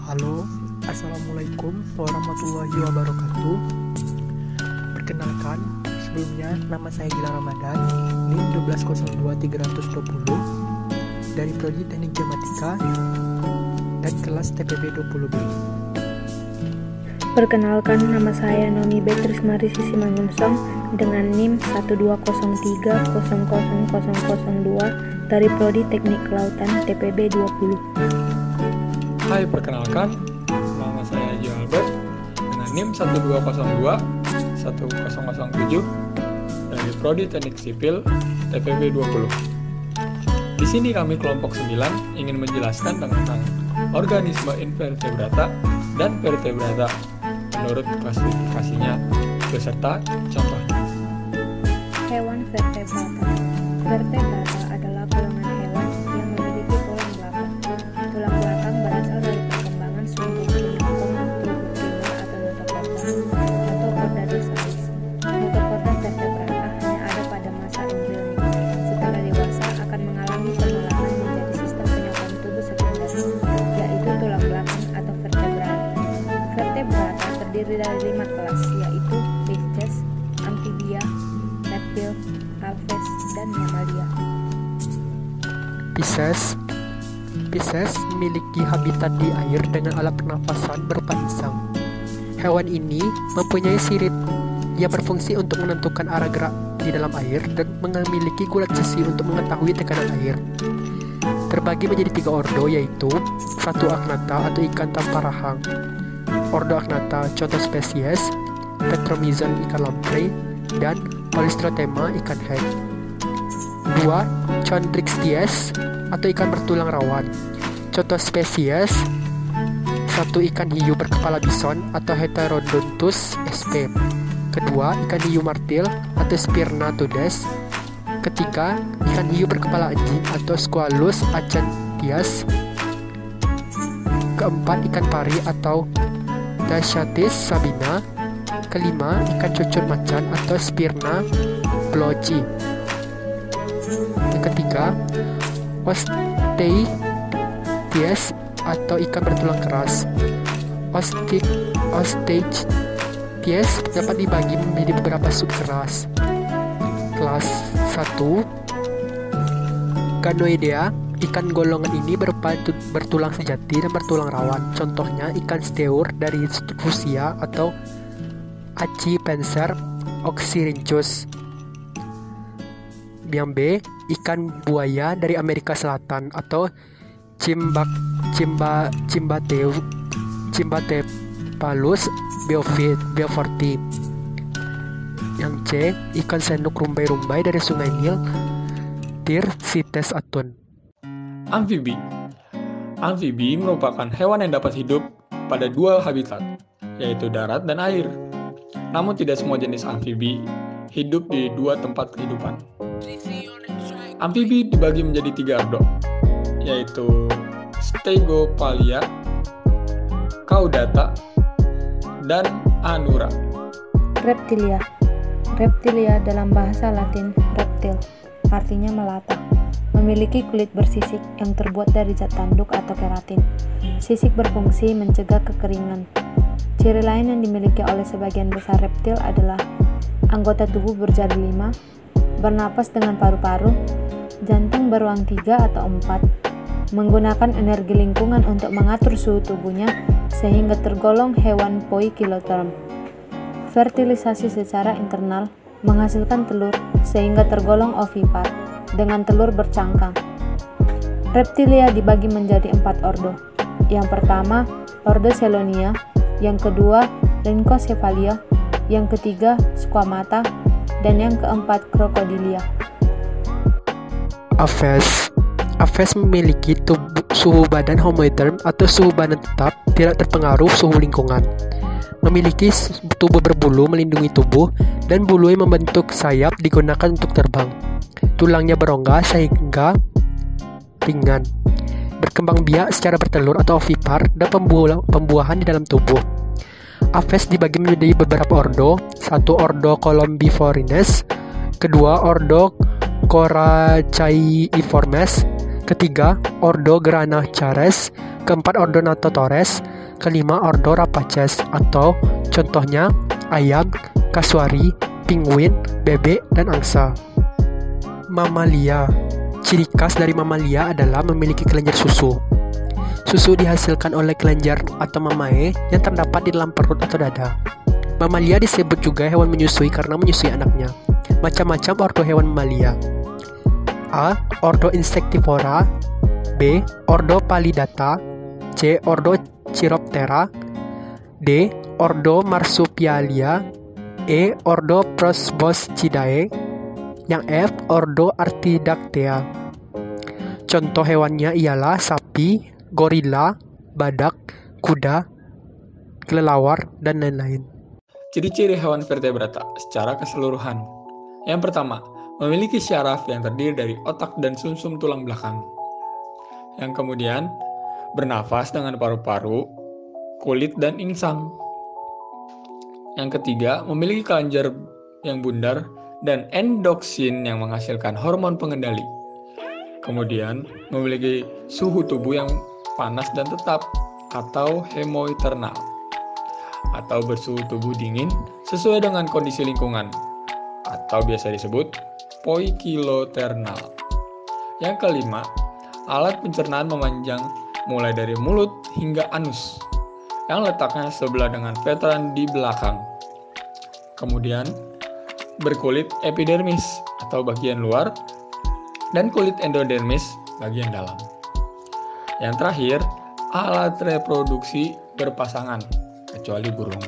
Halo, Assalamualaikum warahmatullahi wabarakatuh. Perkenalkan, sebelumnya nama saya Gilang Ramadan, NIM 1202320 dari Prodi Teknik Geomatika dan kelas TPB 20B. Perkenalkan, nama saya Nomi Beatrice Marisi Simangunsong dengan NIM 120300002 dari Prodi Teknik Kelautan TPB 20. Hai, perkenalkan, nama saya Jo Albert dengan NIM 120210007 dari Prodi Teknik Sipil TPB 20. Di sini kami kelompok 9 ingin menjelaskan tentang organisme invertebrata dan vertebrata menurut klasifikasinya beserta contohnya. Hewan vertebrata. Vertebrata adalah golongan hewan yang memiliki tulang belakang. Tulang belakang berasal dari perkembangan sumbu tulang tubuh primer atau notochorda atau chordadosaurus. Notochorda vertebrata hanya ada pada masa embrionik. Setelah dewasa akan mengalami pengolahan menjadi sistem penyokong tubuh sekunder, yaitu tulang belakang atau vertebrata. Vertebrata terdiri dari 5 kelas, yaitu fishes, amfibia, reptil, alves, dan mamalia. Pisces memiliki habitat di air dengan alat pernafasan berupa insang. Hewan ini mempunyai sirip yang berfungsi untuk menentukan arah gerak di dalam air dan memiliki gulat besi untuk mengetahui tekanan air. Terbagi menjadi 3 ordo, yaitu 1. Agnatha atau ikan tanpa rahang. Ordo Agnatha contoh spesies Petromyzon ikan lamprey dan Polystrotema ikan hek. 2. Chondrichthyes atau ikan bertulang rawan. Contoh spesies 1. Ikan hiu berkepala bison atau Heterodontus sp. Kedua, ikan hiu martil atau Spirnatodes. Ketiga, ikan hiu berkepala anjing atau Squalus acanthias. Keempat, ikan pari atau Dashatis sabina. Kelima, ikan cucut macan atau Spirna blochi. Yang ketiga, Osteichthyes atau ikan bertulang keras. Osteichthyes dapat dibagi menjadi beberapa subkelas. Kelas 1, Ganoidea. Ikan golongan ini berupa bertulang sejati dan bertulang rawan. Contohnya ikan steur dari Rusia atau Accipenser oxyrhynchus. Yang B, ikan buaya dari Amerika Selatan atau Cymbatepalus beauforti. Yang C, ikan senuk rumbai-rumbai dari Sungai Nil, Thyrstes atun. Amfibi. Amfibi merupakan hewan yang dapat hidup pada 2 habitat, yaitu darat dan air. Namun tidak semua jenis amfibi hidup di 2 tempat kehidupan. Amfibi dibagi menjadi 3 ordo, yaitu Stegopalia, Caudata, dan Anura. Reptilia. Reptilia dalam bahasa Latin reptil, artinya melata. Memiliki kulit bersisik yang terbuat dari zat tanduk atau keratin. Sisik berfungsi mencegah kekeringan. Ciri lain yang dimiliki oleh sebagian besar reptil adalah anggota tubuh berjari 5, bernapas dengan paru-paru, jantung beruang 3 atau 4, menggunakan energi lingkungan untuk mengatur suhu tubuhnya sehingga tergolong hewan poikilotherm. Fertilisasi secara internal menghasilkan telur sehingga tergolong ovipar dengan telur bercangkang. Reptilia dibagi menjadi 4 ordo. Yang pertama, ordo Chelonia, yang kedua, Rhynchocephalia, yang ketiga, Squamata, dan yang keempat, Crocodilia. Aves memiliki suhu badan homoiderm atau suhu badan tetap, tidak terpengaruh suhu lingkungan. Memiliki tubuh berbulu melindungi tubuh dan bulu yang membentuk sayap digunakan untuk terbang. Tulangnya berongga sehingga ringan. Berkembang biak secara bertelur atau ovipar dan pembuahan di dalam tubuh. Aves dibagi menjadi beberapa ordo. 1. Ordo Columbiformes. Kedua, ordo Coracaeiformes. Ketiga, ordo Granachares. Keempat, ordo Natotores. Kelima, ordo Rapaces atau contohnya ayam, kasuari, penguin, bebek, dan angsa. Mamalia. Ciri khas dari mamalia adalah memiliki kelenjar susu. Susu dihasilkan oleh kelenjar atau mamae yang terdapat di dalam perut atau dada. Mamalia disebut juga hewan menyusui karena menyusui anaknya. Macam-macam ordo hewan mamalia. A. Ordo Insectivora. B. Ordo Pallidata. C. Ordo Chiroptera. D. Ordo Marsupialia. E. Ordo Proboscidae. Yang F. Ordo Artiodactya. Contoh hewannya ialah sapi, gorila, badak, kuda, kelelawar, dan lain-lain. Ciri-ciri hewan vertebrata secara keseluruhan. Yang pertama, memiliki syaraf yang terdiri dari otak dan sumsum tulang belakang. Yang kemudian, bernafas dengan paru-paru, kulit, dan insang. Yang ketiga, memiliki kelenjar yang bundar dan endoksin yang menghasilkan hormon pengendali. Kemudian, memiliki suhu tubuh yang panas dan tetap atau hemoiternal, atau bersuhu tubuh dingin sesuai dengan kondisi lingkungan, atau biasa disebut poikiloternal. Yang kelima, alat pencernaan memanjang mulai dari mulut hingga anus, yang letaknya sebelah dengan veteran di belakang. Kemudian, berkulit epidermis atau bagian luar, dan kulit endodermis bagian dalam. Yang terakhir, alat reproduksi berpasangan, kecuali burung.